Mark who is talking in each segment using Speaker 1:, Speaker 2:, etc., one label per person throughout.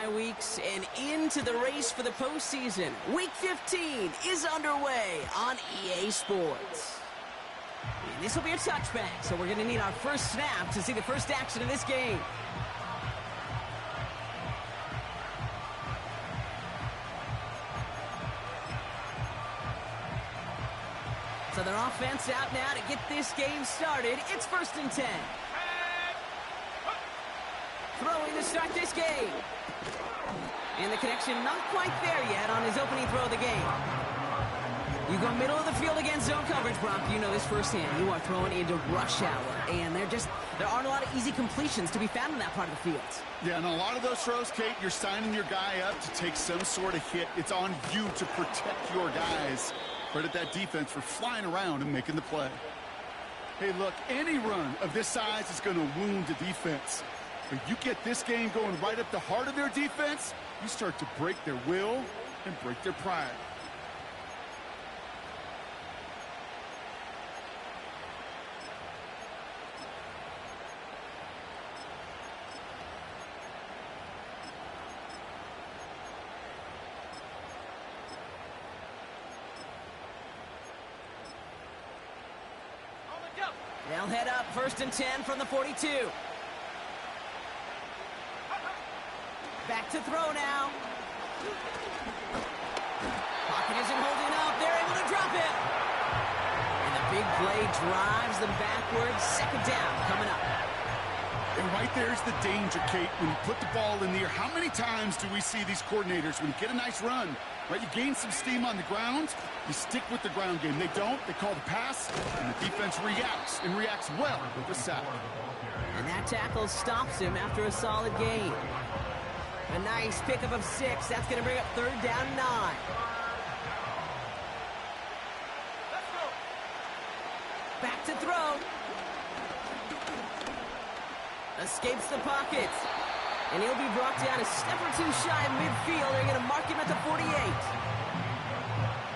Speaker 1: bye weeks and into the race for the postseason. Week 15 is underway on EA Sports. And this will be a touchback, so we're going to need our first snap to see the first action of this game. So their offense out now to get this game started. It's 1st and 10. Throwing to start this game. And the connection not quite there yet on his opening throw of the game. You go middle of the field against zone coverage, Brock. You know this firsthand. You are throwing into rush hour. And there aren't a lot of easy completions to be found in that part of the field.
Speaker 2: Yeah, and a lot of those throws, Kate, you're signing your guy up to take some sort of hit. It's on you to protect your guys. Credit that defense for flying around and making the play. Hey, look, any run of this size is going to wound the defense. But you get this game going right up the heart of their defense, you start to break their will and break their pride.
Speaker 1: They'll head up 1st and 10 from the 42. Back to throw now. Pocket isn't holding up. They're able to drop it. And the big play drives them backwards. 2nd down coming up.
Speaker 2: And right there's the danger, Kate, when you put the ball in the air. How many times do we see these coordinators, when you get a nice run, right, you gain some steam on the ground, you stick with the ground game. They don't. They call the pass, and the defense reacts, and reacts well with the sack.
Speaker 1: And that tackle stops him after a solid gain. A nice pickup of 6. That's going to bring up 3rd down 9. Let's go. Back to throw. Escapes the pocket. And he'll be brought down a step or two shy of midfield. They're going to mark him at the 48.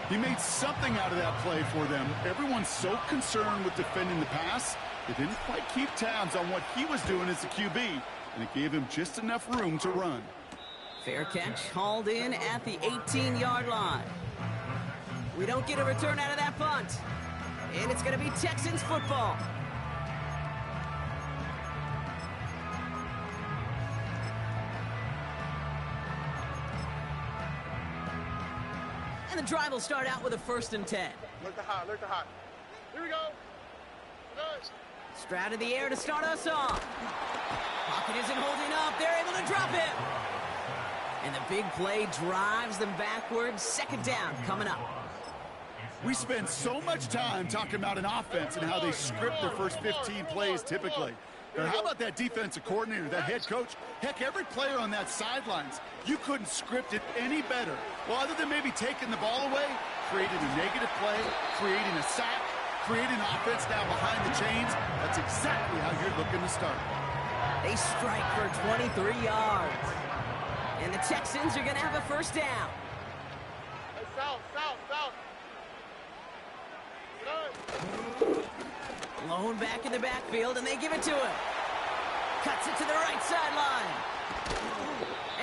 Speaker 2: He made something out of that play for them. Everyone's so concerned with defending the pass, they didn't quite keep tabs on what he was doing as a QB. And it gave him just enough room to run.
Speaker 1: Fair catch, hauled in at the 18-yard line. We don't get a return out of that punt. And it's going to be Texans football. And the drive will start out with a 1st and 10.
Speaker 3: Look the hot, look the hot. Here we go. Nice.
Speaker 1: Stroud in the air to start us off. Pocket isn't holding up. They're able to drop it. And the big play drives them backwards. 2nd down coming up.
Speaker 2: We spend so much time talking about an offense and how they script their first 15 plays typically. But how about that defensive coordinator, that head coach? Heck, every player on that sidelines, you couldn't script it any better. Well, other than maybe taking the ball away, creating a negative play, creating a sack, creating offense now behind the chains. That's exactly how you're looking to start.
Speaker 1: They strike for 23 yards. And the Texans are going to have a 1st down.
Speaker 3: Hey, south.
Speaker 1: Lone back in the backfield, and they give it to him. Cuts it to the right sideline.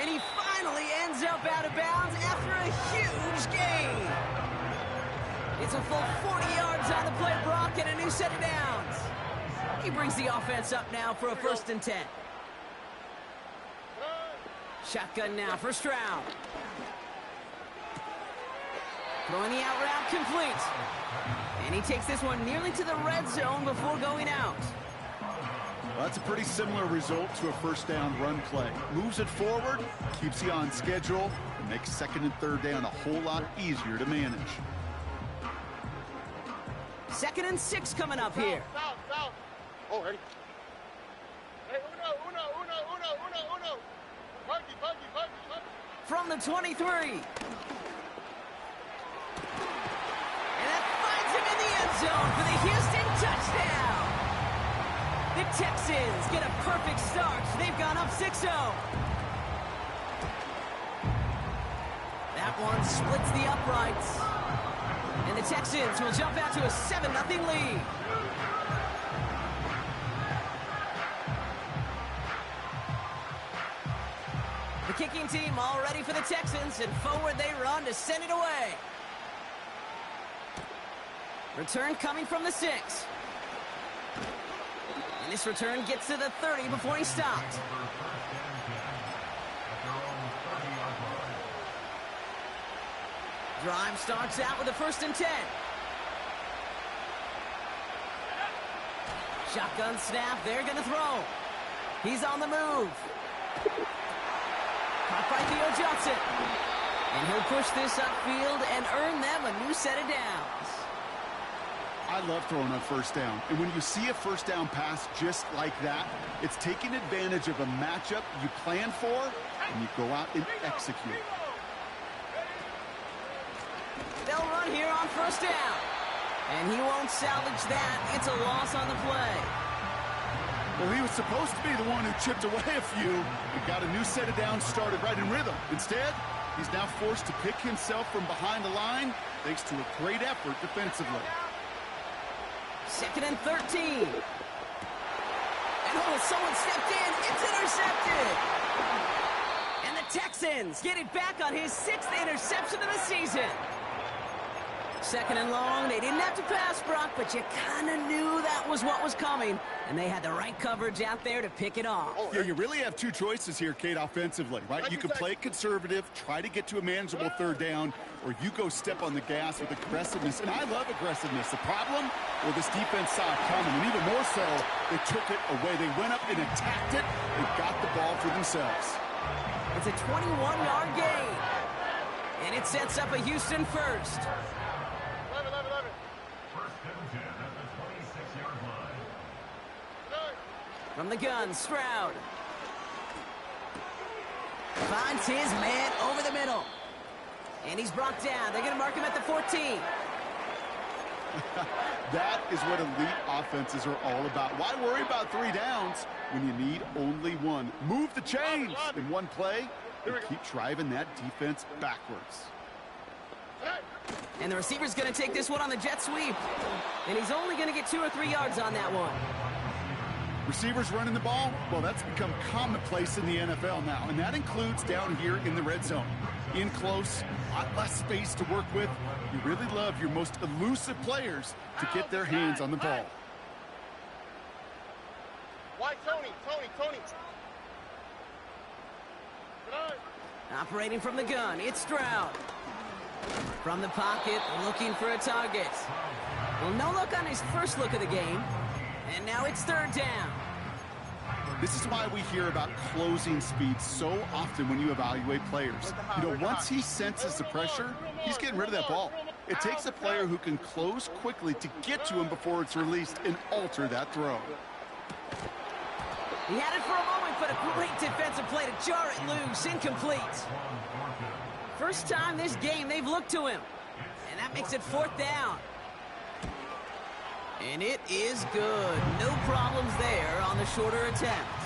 Speaker 1: And he finally ends up out of bounds after a huge gain. It's a full 40 yards on the play, Brock, and a new set of downs. He brings the offense up now for a 1st and 10. Shotgun now for Stroud. Throwing the out route complete. And he takes this one nearly to the red zone before going out.
Speaker 2: Well, that's a pretty similar result to a 1st down run play. Moves it forward, keeps you on schedule, and makes 2nd and 3rd down a whole lot easier to manage.
Speaker 1: 2nd and 6 coming up here.
Speaker 3: South. Oh, ready. Hey, uno. Buggy.
Speaker 1: From the 23. And that finds him in the end zone for the Houston touchdown. The Texans get a perfect start. They've gone up 6-0. That one splits the uprights. And the Texans will jump out to a 7-0 lead. The kicking opposing team all ready for the Texans, and forward they run to send it away. Return coming from the 6. And this return gets to the 30 before he stopped. Drive starts out with a 1st and 10. Shotgun snap, they're going to throw. He's on the move. Caught by Theo Johnson. And he'll push this upfield and earn them a new set of downs.
Speaker 2: I love throwing on 1st down. And when you see a 1st down pass just like that, it's taking advantage of a matchup you plan for, and you go out and execute.
Speaker 1: They'll run here on 1st down. And he won't salvage that. It's a loss on the play.
Speaker 2: Well, he was supposed to be the one who chipped away a few and got a new set of downs started right in rhythm. Instead, he's now forced to pick himself from behind the line thanks to a great effort defensively.
Speaker 1: 2nd and 13. And someone stepped in. It's intercepted. And the Texans get it back on his 6th interception of the season. 2nd and long. They didn't have to pass, Brock, but you kind of knew that was what was coming. And they had the right coverage out there to pick it off.
Speaker 2: Yeah, you really have two choices here, Kate, offensively, right? You can play it conservative, try to get to a manageable 3rd down, or you go step on the gas with aggressiveness. And I love aggressiveness. The problem? Well, this defense saw it coming, and even more so, they took it away. They went up and attacked it and got the ball for themselves.
Speaker 1: It's a 21-yard gain. And it sets up a Houston 1st. From the gun, Stroud. Finds his man over the middle. And he's brought down. They're going to mark him at the 14.
Speaker 2: That is what elite offenses are all about. Why worry about 3 downs when you need only 1? Move the chains in one play and keep driving that defense backwards.
Speaker 1: And the receiver's going to take this one on the jet sweep. And he's only going to get 2 or 3 yards on that one.
Speaker 2: Receivers running the ball, well, that's become commonplace in the NFL now, and that includes down here in the red zone. In close, a lot less space to work with. You really love your most elusive players to get their hands on the ball.
Speaker 3: Why, Tony?
Speaker 1: Operating from the gun, it's Stroud. From the pocket, looking for a target. Well, no look on his first look of the game. And now it's 3rd down.
Speaker 2: This is why we hear about closing speed so often when you evaluate players. You know, once he senses the pressure, he's getting rid of that ball. It takes a player who can close quickly to get to him before it's released and alter that throw.
Speaker 1: He had it for a moment, but a great defensive play to jar it loose. Incomplete. First time this game they've looked to him. And that makes it 4th down. And it is good. No problems there on the shorter attempt.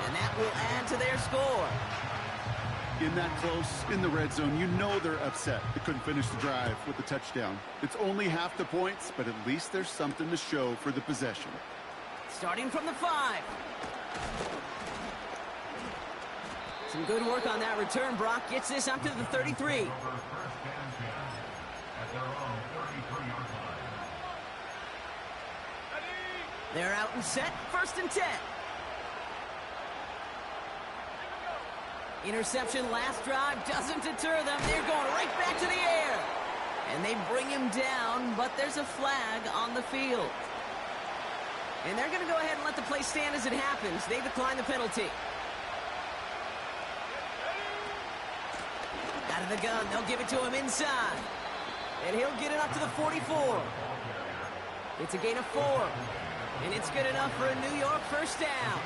Speaker 1: And that will add to their score.
Speaker 2: In that close, in the red zone, you know they're upset. They couldn't finish the drive with the touchdown. It's only half the points, but at least there's something to show for the possession.
Speaker 1: Starting from the 5. Some good work on that return. Brock gets this up to the 33. They're out and set. 1st and 10. Interception last drive doesn't deter them. They're going right back to the air. And they bring him down, but there's a flag on the field. And they're going to go ahead and let the play stand as it happens. They decline the penalty. Out of the gun, they'll give it to him inside. And he'll get it up to the 44. It's a gain of 4. And it's good enough for a New York 1st down.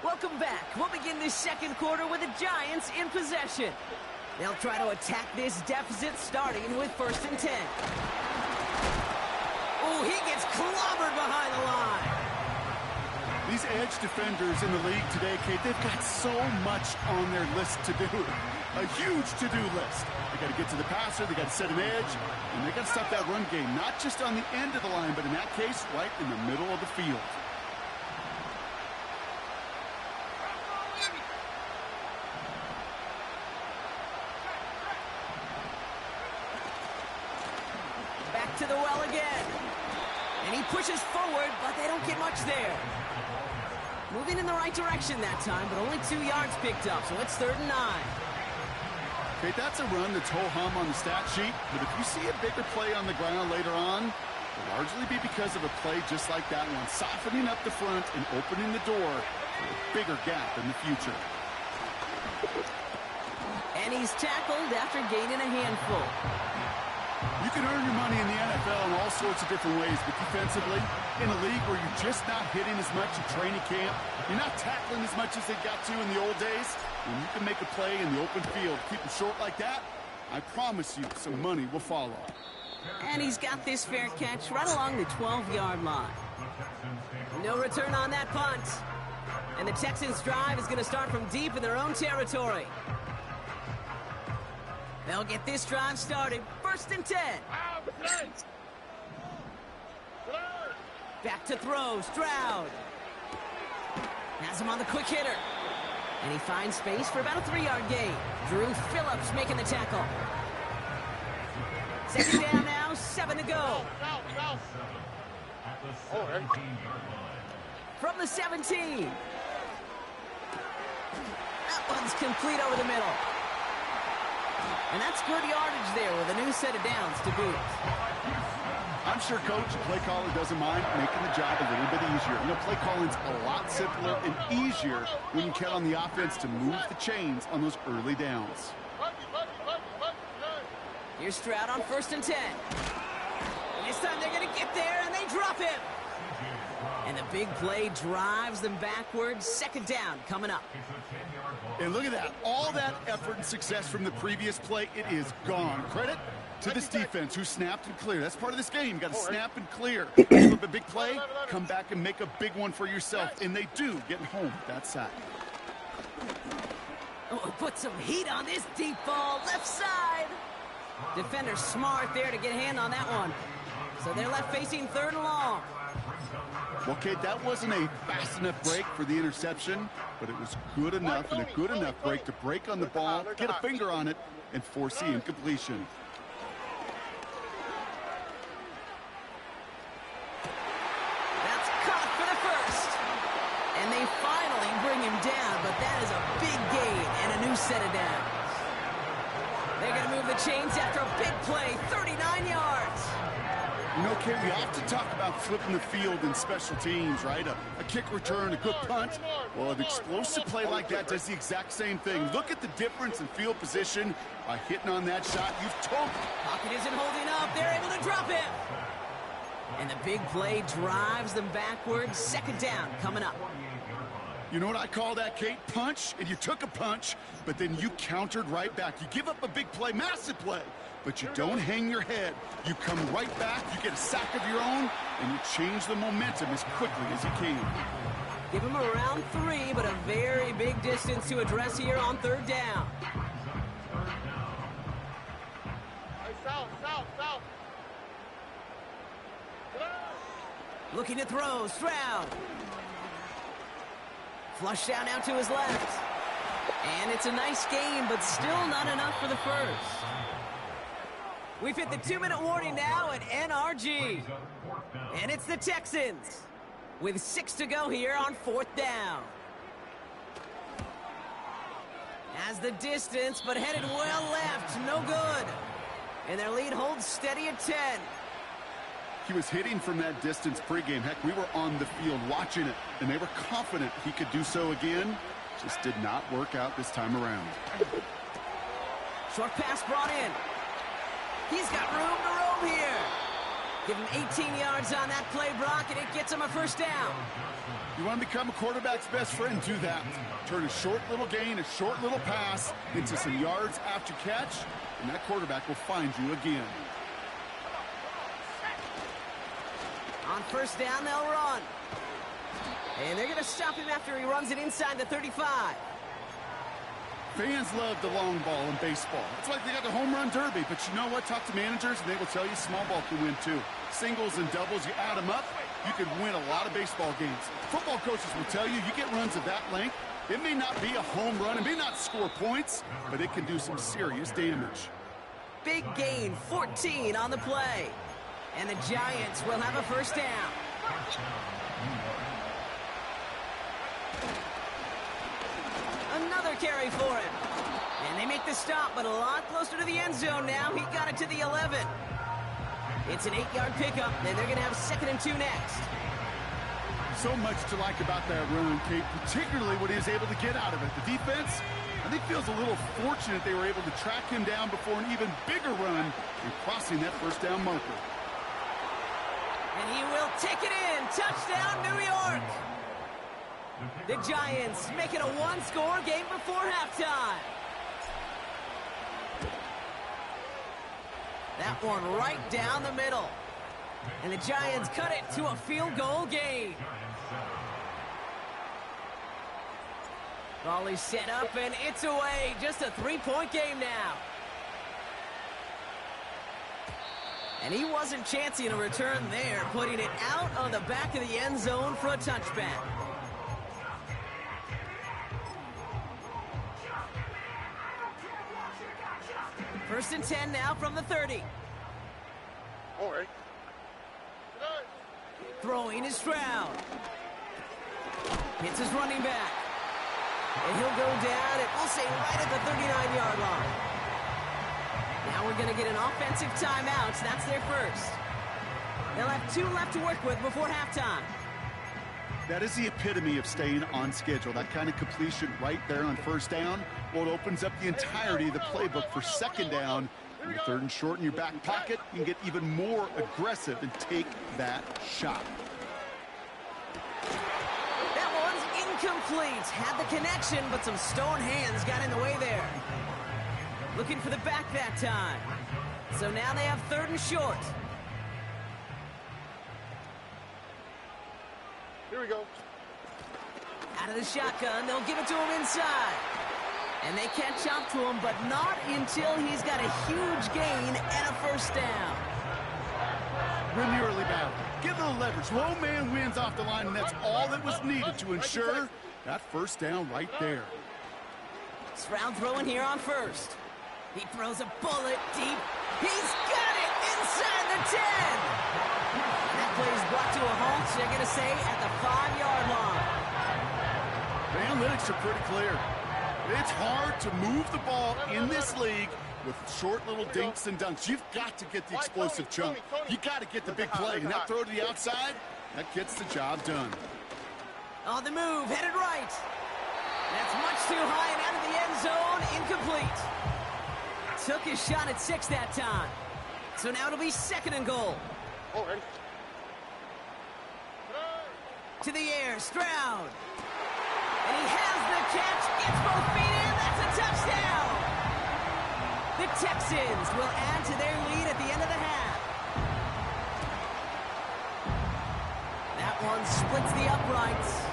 Speaker 1: Welcome back. We'll begin this 2nd quarter with the Giants in possession. They'll try to attack this deficit starting with 1st and 10. Oh, he gets clobbered behind the line.
Speaker 2: These edge defenders in the league today, Kate, they've got so much on their list to do. A huge to-do list. They got to get to the passer, they got to set an edge, and they got to stop that run game, not just on the end of the line, but in that case, right in the middle of the field.
Speaker 1: Back to the well again. And he pushes forward, but they don't get much there. Moving in the right direction that time, but only 2 yards picked up, so it's 3rd and 9.
Speaker 2: Okay, that's a run that's ho-hum on the stat sheet, but if you see a bigger play on the ground later on, it'll largely be because of a play just like that one, softening up the front and opening the door for a bigger gap in the future.
Speaker 1: And he's tackled after gaining a handful.
Speaker 2: You can earn your money in the NFL in all sorts of different ways, but defensively, in a league where you're just not hitting as much at training camp, you're not tackling as much as they got to in the old days, when you can make a play in the open field, keep it short like that, I promise you some money will follow.
Speaker 1: And he's got this fair catch right along the 12-yard line. No return on that punt. And the Texans' drive is going to start from deep in their own territory. They'll get this drive started. 1st and 10. Back to throw. Stroud. Has him on the quick hitter. And he finds space for about a 3-yard gain. Drew Phillips making the tackle. 2nd down now, 7 to go. From the 17. That one's complete over the middle. And that's good yardage there with a new set of downs to boot.
Speaker 2: I'm sure Coach, play caller doesn't mind making the job a little bit easier. You know, play calling's a lot simpler and easier when you count on the offense to move the chains on those early downs.
Speaker 1: Here's Stroud on 1st and 10. And this time they're going to get there, and they drop him. And the big play drives them backwards. 2nd down coming up.
Speaker 2: And look at that. All that effort and success from the previous play, it is gone. Credit to this defense who snapped and cleared. That's part of this game. You got to snap and clear. Give up a big play, come back and make a big one for yourself. And they do, getting home that sack.
Speaker 1: Oh, put some heat on this deep ball. Left side. Defender smart there to get a hand on that one. So they're left facing 3rd and long.
Speaker 2: Well, Kate, that wasn't a fast enough break for the interception, but it was good enough and a good enough break to break on the ball, get a finger on it, and force the incompletion.
Speaker 1: That's caught for the 1st. And they finally bring him down, but that is a big gain and a new set of downs. They're going to move the chains after a big play, 39 yards.
Speaker 2: You know, Kate, we often talk about flipping the field in special teams, right? A kick return, a good punt. Well, an explosive play like that does the exact same thing. Look at the difference in field position by hitting on that shot. You've told me.
Speaker 1: Pocket isn't holding up. They're able to drop him. And the big play drives them backwards. 2nd down coming up.
Speaker 2: You know what I call that, Kate? Punch, and you took a punch, but then you countered right back. You give up a big play, massive play, but you don't hang your head. You come right back, you get a sack of your own, and you change the momentum as quickly as you can.
Speaker 1: Give him around 3, but a very big distance to address here on 3rd down.
Speaker 3: South.
Speaker 1: Looking to throw, Stroud. Flush down out to his left. And it's a nice game, but still not enough for the 1st. We've hit the 2-minute warning now at NRG. And it's the Texans with 6 to go here on 4th down. Has the distance, but headed well left. No good. And their lead holds steady at 10.
Speaker 2: He was hitting from that distance pregame. Heck, we were on the field watching it, and they were confident he could do so again. Just did not work out this time around.
Speaker 1: Short pass brought in. He's got room to roam here. Give him 18 yards on that play, Brock, and it gets him a 1st down.
Speaker 2: You want to become a quarterback's best friend, do that. Turn a short little gain, a short little pass into some yards after catch, and that quarterback will find you again.
Speaker 1: On 1st down, they'll run. And they're going to stop him after he runs it inside the 35.
Speaker 2: Fans love the long ball in baseball. It's like they got the home run derby, but you know what? Talk to managers, and they will tell you small ball can win too. Singles and doubles, you add them up, you can win a lot of baseball games. Football coaches will tell you get runs of that length. It may not be a home run, it may not score points, but it can do some serious damage.
Speaker 1: Big gain, 14 on the play. And the Giants will have a first down. Another carry for him. And they make the stop, but a lot closer to the end zone now. He got it to the 11. It's an 8-yard pickup, and they're going to have 2nd and 2 next.
Speaker 2: So much to like about that run, Kate, particularly what he was able to get out of it. The defense, I think, feels a little fortunate they were able to track him down before an even bigger run and crossing that first down marker.
Speaker 1: And he will take it in. Touchdown, New York. The Giants make it a one-score game before halftime. That one right down the middle. And the Giants cut it to a field goal game. Ball is set up, and it's away. Just a 3-point game now. And he wasn't chancing a return there, putting it out on the back of the end zone for a touchback. First and 10 now from the 30.
Speaker 3: All right.
Speaker 1: Throwing is Stroud. Hits his running back. And he'll go down, and we'll say right at the 39-yard line. Now we're going to get an offensive timeout. So that's their first. They'll have 2 left to work with before halftime.
Speaker 2: That is the epitome of staying on schedule. That kind of completion right there on first down. Well, it opens up the entirety of the playbook for second down. And with 3rd and short in your back pocket, you can get even more aggressive and take that shot.
Speaker 1: That one's incomplete. Had the connection, but some stone hands got in the way there. Looking for the back that time. So now they have 3rd and short.
Speaker 3: Here we go.
Speaker 1: Out of the shotgun, they'll give it to him inside. And they catch up to him, but not until he's got a huge gain and a first down.
Speaker 2: Win the early battle. Get a little leverage. Low man wins off the line, and that's all that was needed to ensure that first down right there.
Speaker 1: Stroud throwing here on first. He throws a bullet deep. He's got it inside the 10. And that play is brought to a halt, so they're going to say at the 5-yard line.
Speaker 2: The analytics are pretty clear. It's hard to move the ball in this league with short little dinks and dunks. You've got to get the explosive chunk. You got to get the big play. And that throw to the outside, that gets the job done.
Speaker 1: On the move, headed right. That's much too high and out of the end zone. Incomplete. Took his shot at 6 that time. So now it'll be 2nd and goal.
Speaker 3: All right.
Speaker 1: To the air, Stroud. And he has the catch, gets both feet in, that's a touchdown! The Texans will add to their lead at the end of the half. That one splits the uprights.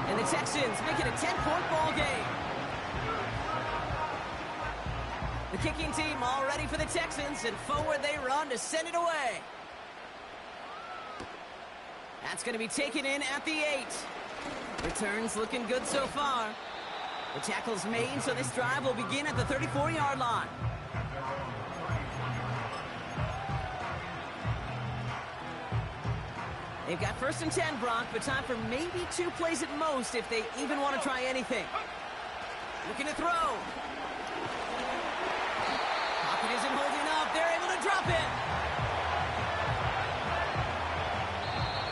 Speaker 1: And the Texans make it a 10-point ball game. The kicking team all ready for the Texans, and forward they run to send it away. That's going to be taken in at the 8. Returns looking good so far. The tackle's made, so this drive will begin at the 34-yard line. They've got 1st and 10, Brock, but time for maybe 2 plays at most if they even want to try anything. Looking to throw. Pocket isn't holding up. They're able to drop it.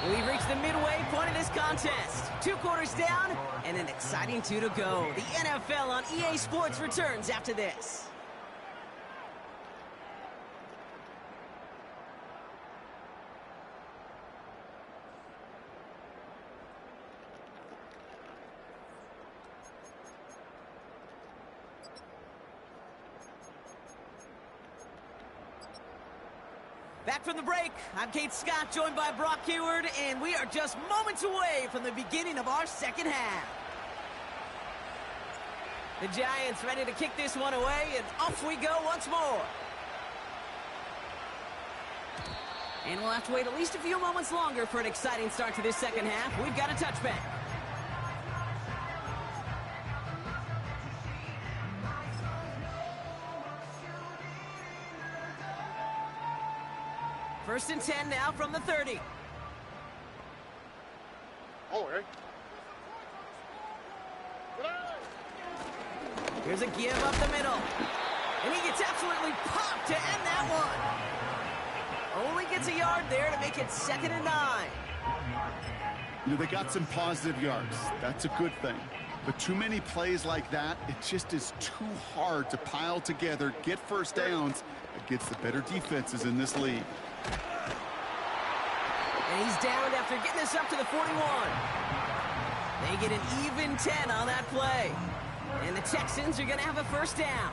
Speaker 1: We've reached the midway point of this contest. 2 quarters down, and an exciting 2 to go. The NFL on EA Sports returns after this. Back from the break, I'm Kate Scott, joined by Brock Hayward, and we are just moments away from the beginning of our second half. The Giants ready to kick this one away, and off we go once more. And we'll have to wait at least a few moments longer for an exciting start to this second half. We've got a touchback. First and 10 now from the 30.
Speaker 3: Oh, hey.
Speaker 1: Here's a give up the middle. And he gets absolutely popped to end that one. Only gets a yard there to make it 2nd and 9.
Speaker 2: You know, they got some positive yards. That's a good thing. But too many plays like that, it just is too hard to pile together, get first downs against the better defenses in this league.
Speaker 1: And he's downed after getting this up to the 41. They get an even 10 on that play. And the Texans are going to have a first down.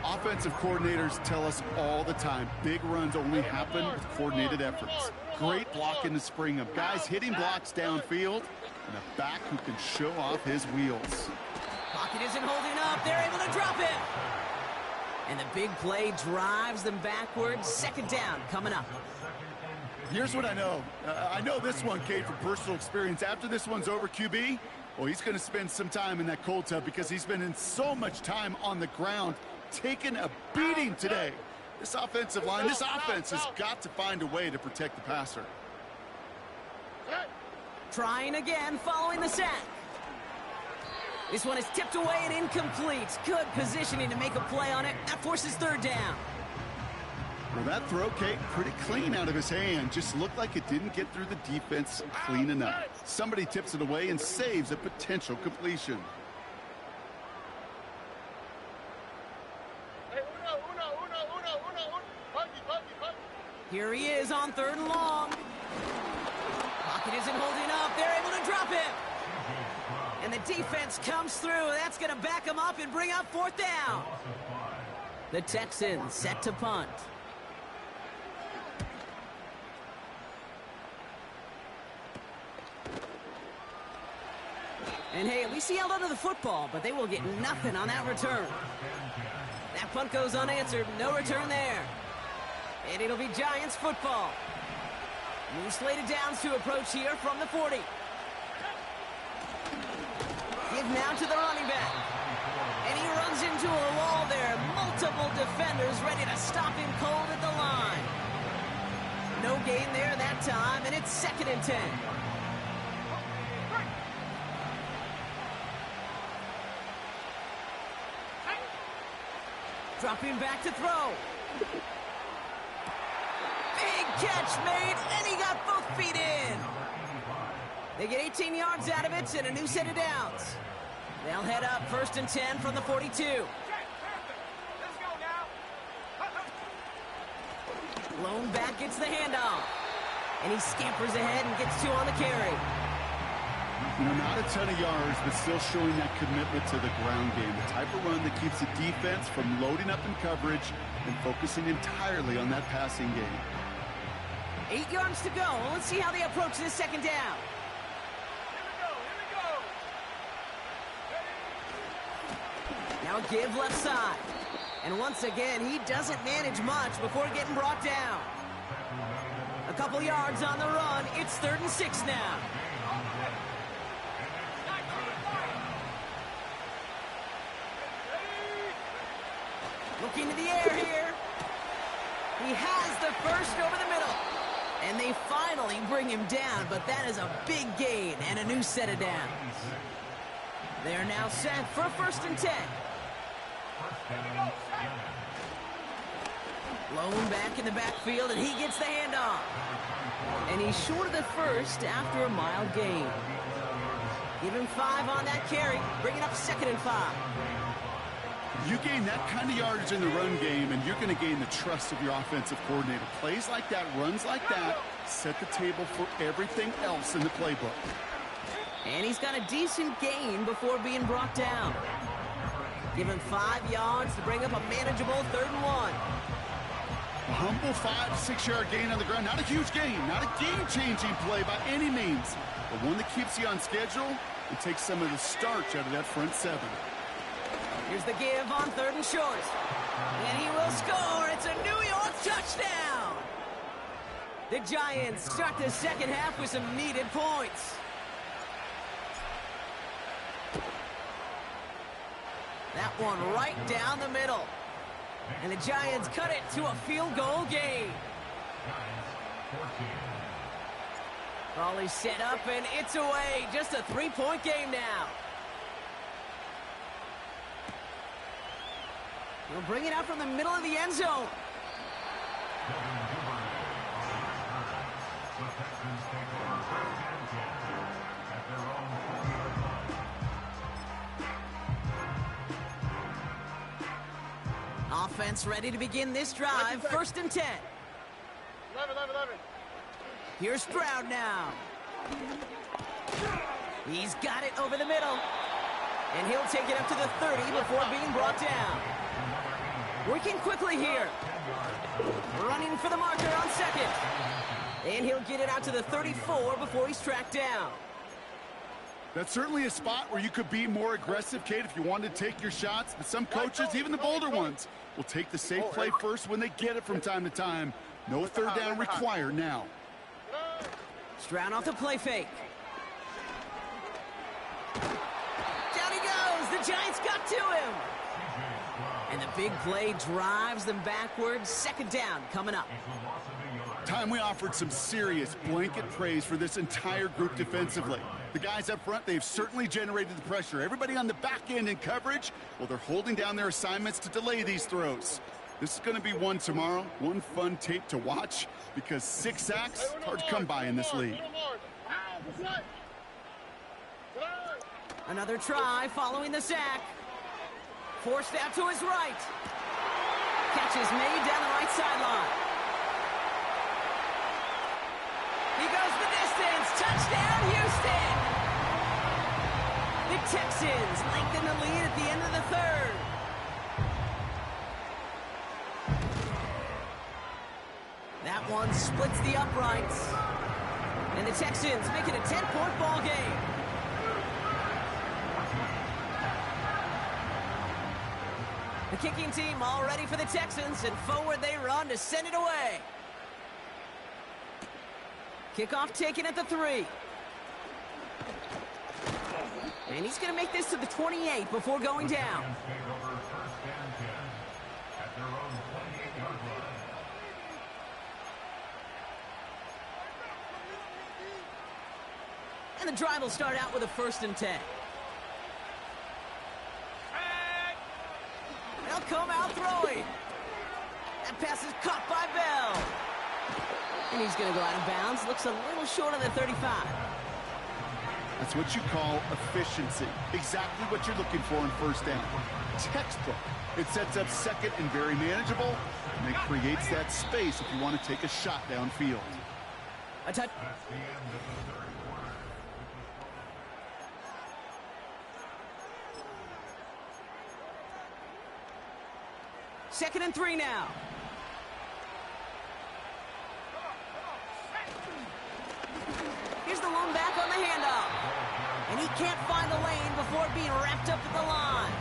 Speaker 2: Offensive coordinators tell us all the time, big runs only happen with coordinated efforts. Great blocking to spring them. Guys hitting blocks downfield, and a back who can show off his wheels.
Speaker 1: Pocket isn't holding up. They're able to drop it. And the big play drives them backwards. 2nd down coming up.
Speaker 2: Here's what I know. I know this one, Kate, from personal experience. After this one's over, QB, well, he's going to spend some time in that cold tub because he's been in so much time on the ground, taking a beating today. This offensive line, this offense has got to find a way to protect the passer.
Speaker 1: Trying again following the sack. This one is tipped away and incomplete. Good positioning to make a play on it. That forces 3rd down.
Speaker 2: Well, that throw, Kate, pretty clean out of his hand. Just looked like it didn't get through the defense clean enough. Somebody tips it away and saves a potential completion.
Speaker 1: Here he is on 3rd and long. Pocket isn't holding up. They're able to drop him. And the defense comes through. That's going to back him up and bring up 4th down. The Texans set to punt. And hey, at least he held onto the football, but they will get nothing on that return. That punt goes unanswered. No return there. And it'll be Giants football. New slated downs to approach here from the 40. Give now to the running back. And he runs into a wall there. Multiple defenders ready to stop him cold at the line. No gain there that time, and it's 2nd and 10. Dropping back to throw. Big catch made, and he got both feet in. They get 18 yards out of it and a new set of downs. They'll head up 1st and 10 from the 42. Lone back gets the handoff. And he scampers ahead and gets 2 on the carry.
Speaker 2: You know, not a ton of yards, but still showing that commitment to the ground game. The type of run that keeps the defense from loading up in coverage and focusing entirely on that passing game.
Speaker 1: 8 yards to go. Let's see how they approach this 2nd down. Now a give left side. And once again, he doesn't manage much before getting brought down. A couple yards on the run. It's 3rd and 6 now. Looking to the air here. He has the first over the middle. And they finally bring him down, but that is a big gain and a new set of downs. They are now set for 1st and 10. Lone back in the backfield, and he gets the handoff. And he's short of the first after a mild gain. Give him 5 on that carry, bringing up 2nd and 5.
Speaker 2: You gain that kind of yardage in the run game, and you're going to gain the trust of your offensive coordinator. Plays like that, runs like that, set the table for everything else in the playbook.
Speaker 1: And he's got a decent gain before being brought down. Give him 5 yards to bring up a manageable 3rd and 1.
Speaker 2: A humble 5-6-yard gain on the ground. Not a huge gain, not a game-changing play by any means, but one that keeps you on schedule and takes some of the starch out of that front seven.
Speaker 1: Here's the give on 3rd and short. And he will score. It's a New York touchdown. The Giants start the second half with some needed points. That one right down the middle. And the Giants cut it to a field goal game. Ball is set up and it's away. Just a 3-point game now. He'll bring it out from the middle of the end zone. Offense ready to begin this drive. 1st and 10.
Speaker 3: 11.
Speaker 1: Here's Stroud now. He's got it over the middle. And he'll take it up to the 30 before being brought down. Working quickly here. Running for the marker on 2nd. And he'll get it out to the 34 before he's tracked down.
Speaker 2: That's certainly a spot where you could be more aggressive, Kate, if you wanted to take your shots. But some coaches, even the bolder ones, will take the safe play first when they get it from time to time. No 3rd down required now.
Speaker 1: Stroud off the play fake. Down he goes. The Giants got to him. And the big play drives them backwards. 2nd down coming up.
Speaker 2: Time we offered some serious blanket praise for this entire group defensively. The guys up front, they've certainly generated the pressure. Everybody on the back end in coverage, well, they're holding down their assignments to delay these throws. This is going to be one tomorrow, one fun tape to watch, because 6 sacks, hard to come by in this league.
Speaker 1: Another try following the sack. Forced out to his right. Catch is made down the right sideline. He goes the distance. Touchdown, Houston! The Texans lengthen the lead at the end of the 3rd. That one splits the uprights. And the Texans make it a 10-point ball game. The kicking team all ready for the Texans, and forward they run to send it away. Kickoff taken at the 3. And he's going to make this to the 28 before going down. And the drive will start out with a 1st and 10. They'll come out throwing. That pass is caught by Bell. And he's going to go out of bounds. Looks a little short of the 35.
Speaker 2: That's what you call efficiency. Exactly what you're looking for in 1st down. Textbook. It sets up 2nd and very manageable, and it creates that space if you want to take a shot downfield.
Speaker 1: A touch. 2nd and 3 now. Here's the lone back on the handoff. And he can't find the lane before being wrapped up at the line.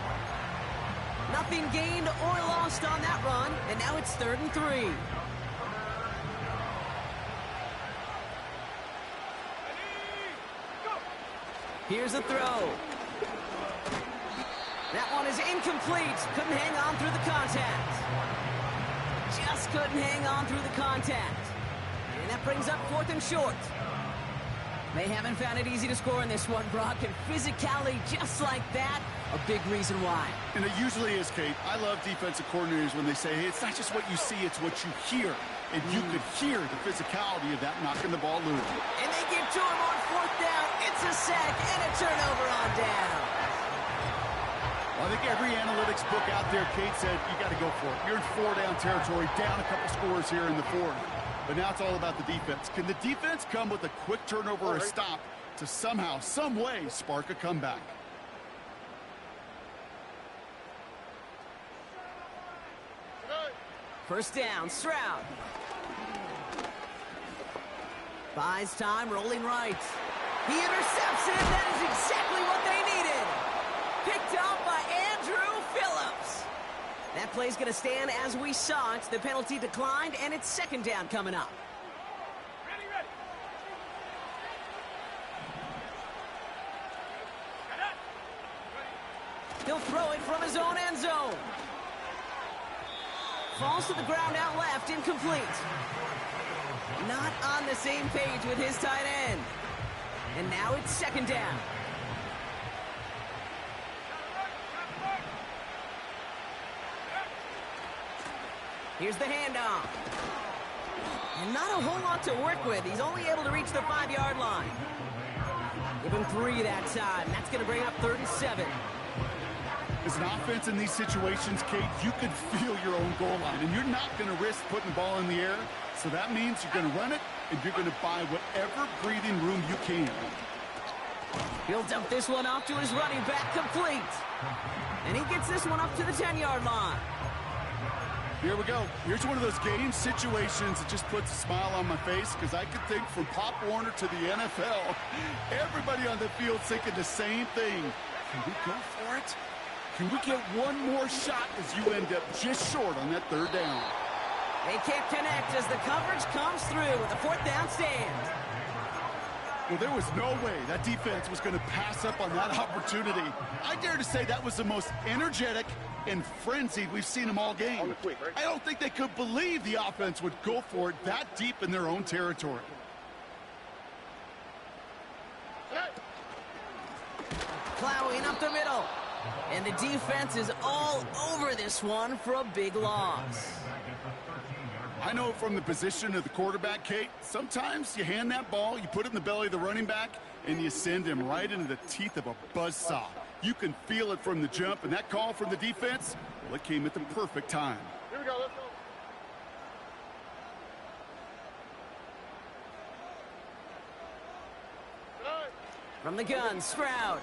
Speaker 1: Nothing gained or lost on that run, and now it's 3rd and 3. Here's the throw. That one is incomplete. Couldn't hang on through the contact. Just couldn't hang on through the contact. And that brings up 4th and short. They haven't found it easy to score in this one, Brock, and physicality just like that, a big reason why. And it usually is, Kate. I love defensive coordinators when they say, hey, it's not just what you see, it's what you hear. And you could hear the physicality of that knocking the ball loose. And they get to him on 4th down. It's a sack and a turnover on down. Well, I think every analytics book out there, Kate, said you got to go for it. You're in 4-down territory, down a couple scores here in the 4th. But now it's all about the defense. Can the defense come with a quick turnover or a stop to somehow, some way, spark a comeback? First down, Stroud. Buys time, rolling right. He intercepts it. That is exactly what they needed. Picked up by Andrew Phillips. That play's going to stand as we saw it. The penalty declined, and it's second down coming up.
Speaker 3: Ready.
Speaker 1: He'll throw it from his own end zone. Falls to the ground out left, incomplete. Not on the same page with his tight end. And now it's second down. Here's the handoff. And not a whole lot to work with. He's only able to reach the 5-yard line. Give him 3 that time. That's going to bring up 37.
Speaker 2: As an offense in these situations, Kate, you could feel your own goal line, and you're not going to risk putting the ball in the air. So that means you're going to run it, and you're going to buy whatever breathing room you can.
Speaker 1: He'll dump this one off to his running back, complete. And he gets this one up to the 10-yard line.
Speaker 2: Here we go. Here's one of those game situations that just puts a smile on my face, because I could think from Pop Warner to the NFL, everybody on the field thinking the same thing. Can we go for it? Can we get one more shot as you end up just short on that third down?
Speaker 1: They can't connect as the coverage comes through with a fourth down stand.
Speaker 2: Well, there was no way that defense was going to pass up on that opportunity. I dare to say that was the most energetic and frenzied we've seen them all game. I don't think they could believe the offense would go for it that deep in their own territory.
Speaker 1: Plowing up the middle. And the defense is all over this one for a big loss.
Speaker 2: I know from the position of the quarterback, Kate, sometimes you hand that ball, you put it in the belly of the running back, and you send him right into the teeth of a buzzsaw. You can feel it from the jump, and that call from the defense, well, it came at the perfect time.
Speaker 3: Here we go, let's go.
Speaker 1: From the gun, Stroud.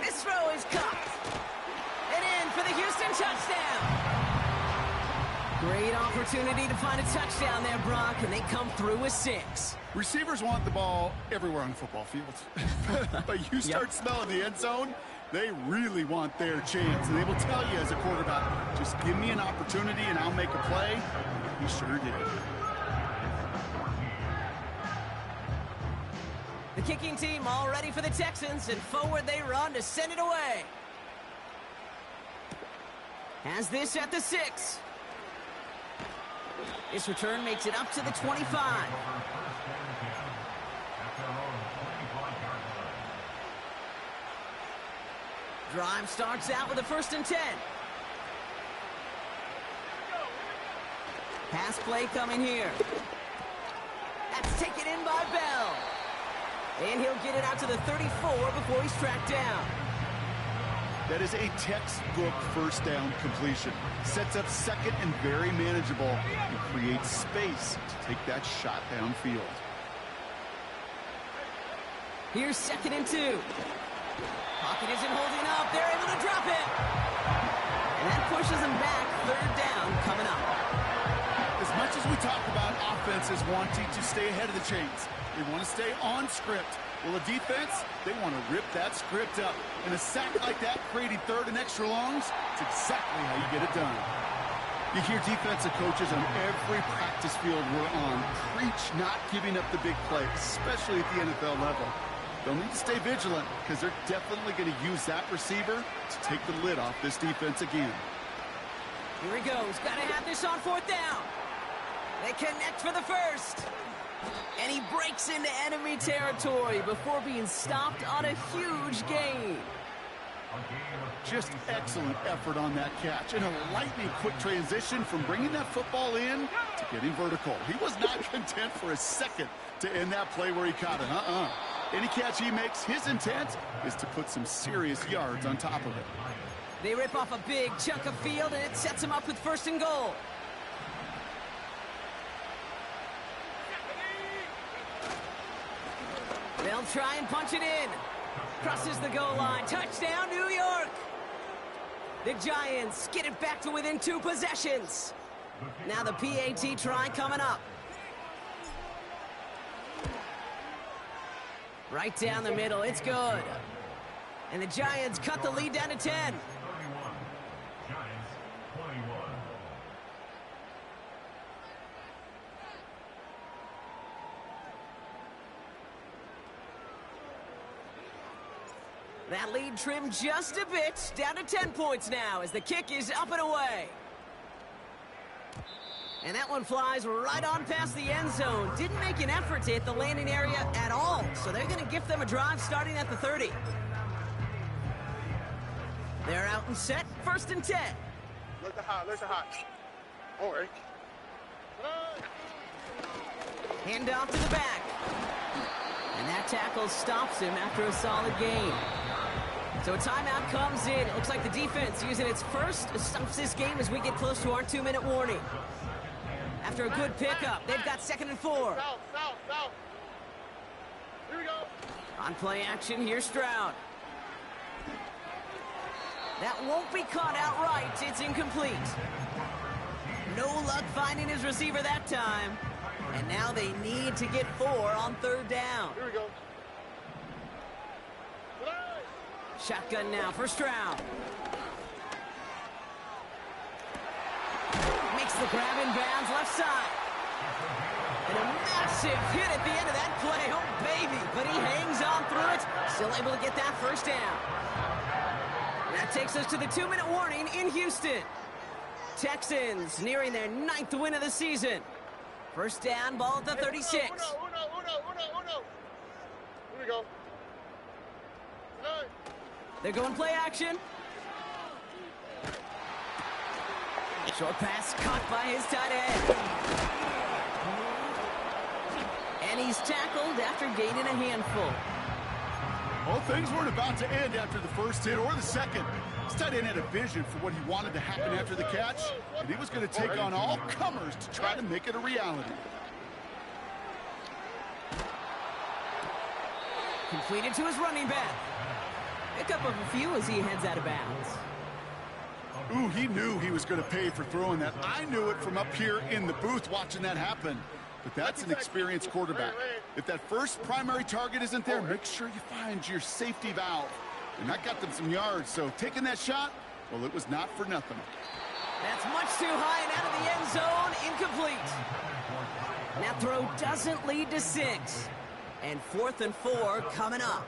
Speaker 1: This throw is caught. And in for the Houston touchdown. Great opportunity to find a touchdown there, Brock, and they come through with 6.
Speaker 2: Receivers want the ball everywhere on the football field. But you start smelling the end zone, they really want their chance. And they will tell you as a quarterback, just give me an opportunity and I'll make a play. He sure did.
Speaker 1: The kicking team all ready for the Texans, and forward they run to send it away. Has this at the 6. This return makes it up to the 25. Drive starts out with a 1st and 10. Pass play coming here. That's taken in by Bell. And he'll get it out to the 34 before he's tracked down.
Speaker 2: That is a textbook first down completion. Sets up second and very manageable and creates space to take that shot downfield.
Speaker 1: Here's 2nd and 2. Pocket isn't holding up. They're able to drop it. And that pushes them back. 3rd down coming up.
Speaker 2: As much as we talk about offenses wanting to stay ahead of the chains, they want to stay on script. Well, the defense, they want to rip that script up. And a sack like that, creating 3rd and extra longs, it's exactly how you get it done. You hear defensive coaches on every practice field we're on preach not giving up the big play, especially at the NFL level. They'll need to stay vigilant because they're definitely going to use that receiver to take the lid off this defense again.
Speaker 1: Here he goes. Got to have this on 4th down. They connect for the 1st. And he breaks into enemy territory before being stopped on a huge gain.
Speaker 2: Just excellent effort on that catch. And a lightning quick transition from bringing that football in to getting vertical. He was not content for a second to end that play where he caught it. Any catch he makes, his intent is to put some serious yards on top of it.
Speaker 1: They rip off a big chunk of field, and it sets him up with 1st and goal. They'll try and punch it in. Crosses the goal line. Touchdown, New York. The Giants get it back to within 2 possessions. Now the PAT try coming up. Right down the middle, it's good. And the Giants cut the lead down to 10. That lead trimmed just a bit, down to 10 points now as the kick is up and away. And that one flies right on past the end zone. Didn't make an effort to hit the landing area at all, so they're going to gift them a drive starting at the 30. They're out and set, 1st and 10.
Speaker 3: Listen hot. Don't worry.
Speaker 1: Hand off to the back. And that tackle stops him after a solid gain. So a timeout comes in. It looks like the defense using its first stops this game as we get close to our 2-minute warning. After a good pickup, they've got 2nd and 4.
Speaker 3: South. Here we go.
Speaker 1: On play action, here's Stroud. That won't be caught outright. It's incomplete. No luck finding his receiver that time. And now they need to get 4 on 3rd down.
Speaker 3: Here we go.
Speaker 1: Shotgun now for Stroud. Makes the grab in bounds left side. And a massive hit at the end of that play. Oh, baby. But he hangs on through it. Still able to get that 1st down. That takes us to the 2-minute warning in Houston. Texans nearing their 9th win of the season. 1st down, ball at the 36.
Speaker 3: Uno. Here we go.
Speaker 1: They're going play action. Short pass caught by his tight end. And he's tackled after gaining a handful.
Speaker 2: Well, things weren't about to end after the 1st hit or the 2nd. This tight end had a vision for what he wanted to happen after the catch, and he was going to take on all comers to try to make it a reality.
Speaker 1: Completed to his running back. Pickup of a few as he heads out of bounds.
Speaker 2: Ooh, he knew he was going to pay for throwing that. I knew it from up here in the booth watching that happen. But that's an experienced quarterback. If that first primary target isn't there, make sure you find your safety valve. And that got them some yards, so taking that shot, well, it was not for nothing.
Speaker 1: That's much too high and out of the end zone, incomplete. That throw doesn't lead to 6. And 4th and 4 coming up.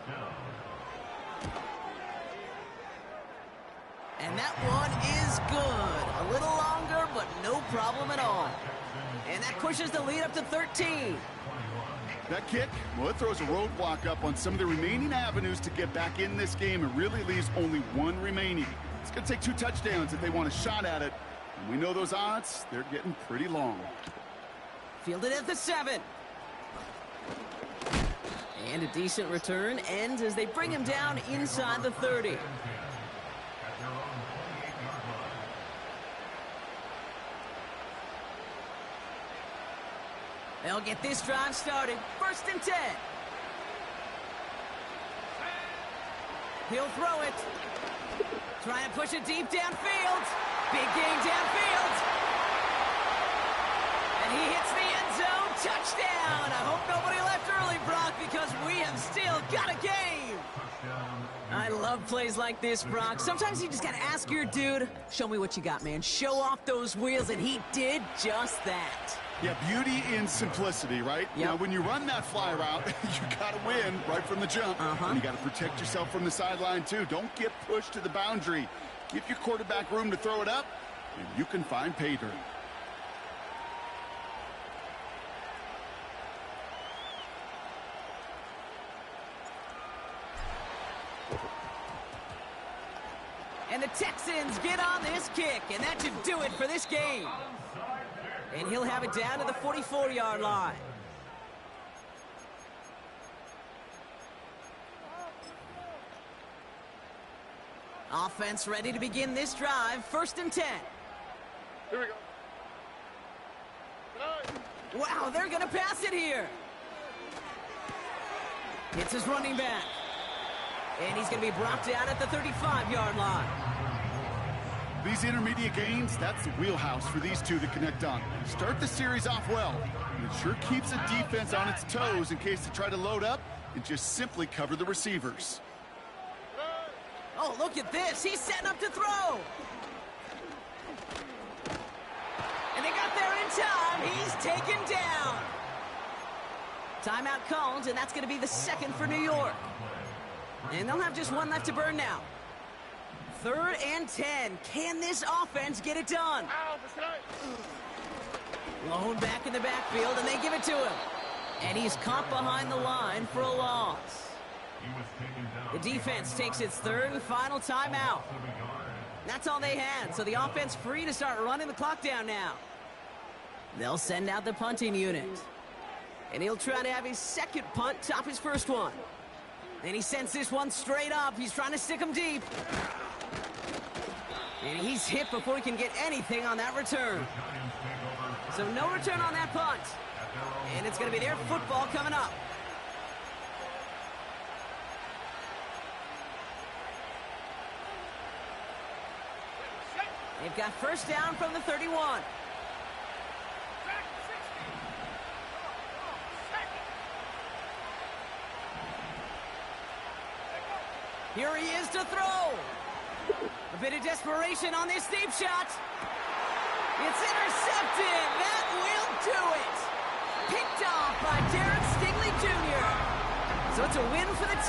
Speaker 1: And that one is good. A little longer, but no problem at all. And that pushes the lead up to 13.
Speaker 2: That kick, well, it throws a roadblock up on some of the remaining avenues to get back in this game and really leaves only 1 remaining. It's going to take 2 touchdowns if they want a shot at it. And we know those odds, they're getting pretty long.
Speaker 1: Fielded at the 7. And a decent return ends as they bring him down inside the 30. They'll get this drive started. 1st and 10. He'll throw it. Trying to push it deep downfield. Big gain downfield. And he hits the end zone. Touchdown. I hope nobody left early, Brock, because we have still got a game. I love plays like this, Brock. Sometimes you just got to ask your dude, show me what you got, man. Show off those wheels, and he did just that.
Speaker 2: Yeah, beauty in simplicity, right?
Speaker 1: Yep.
Speaker 2: Now, when you run that fly route, you got to win right from the jump. And you got to protect yourself from the sideline, too. Don't get pushed to the boundary. Give your quarterback room to throw it up, and you can find pay dirt.
Speaker 1: And the Texans get on this kick, and that should do it for this game. And he'll have it down to the 44-yard line. Offense ready to begin this drive. 1st and 10.
Speaker 3: Here we go.
Speaker 1: Wow, they're going to pass it here. It's his running back. And he's going to be brought down at the 35-yard line.
Speaker 2: These intermediate gains, that's the wheelhouse for these two to connect on. Start the series off well, and it sure keeps the defense on its toes in case they try to load up and just simply cover the receivers.
Speaker 1: Oh, look at this. He's setting up to throw. And they got there in time. He's taken down. Timeout called, and that's going to be the second for New York. And they'll have just one left to burn now. 3rd and 10. Can this offense get it done? Lone back in the backfield, and they give it to him. And he's caught behind the line for a loss. The defense takes its 3rd and final timeout. That's all they had, so the offense free to start running the clock down now. They'll send out the punting unit. And he'll try to have his second punt top his first one. And he sends this one straight up. He's trying to stick him deep. And he's hit before he can get anything on that return. So no return on that punt. And it's going to be their football coming up. They've got first down from the 31. Here he is to throw. A bit of desperation on this deep shot. It's intercepted. That will do it. Picked off by Derek Stingley Jr. So it's a win for the team.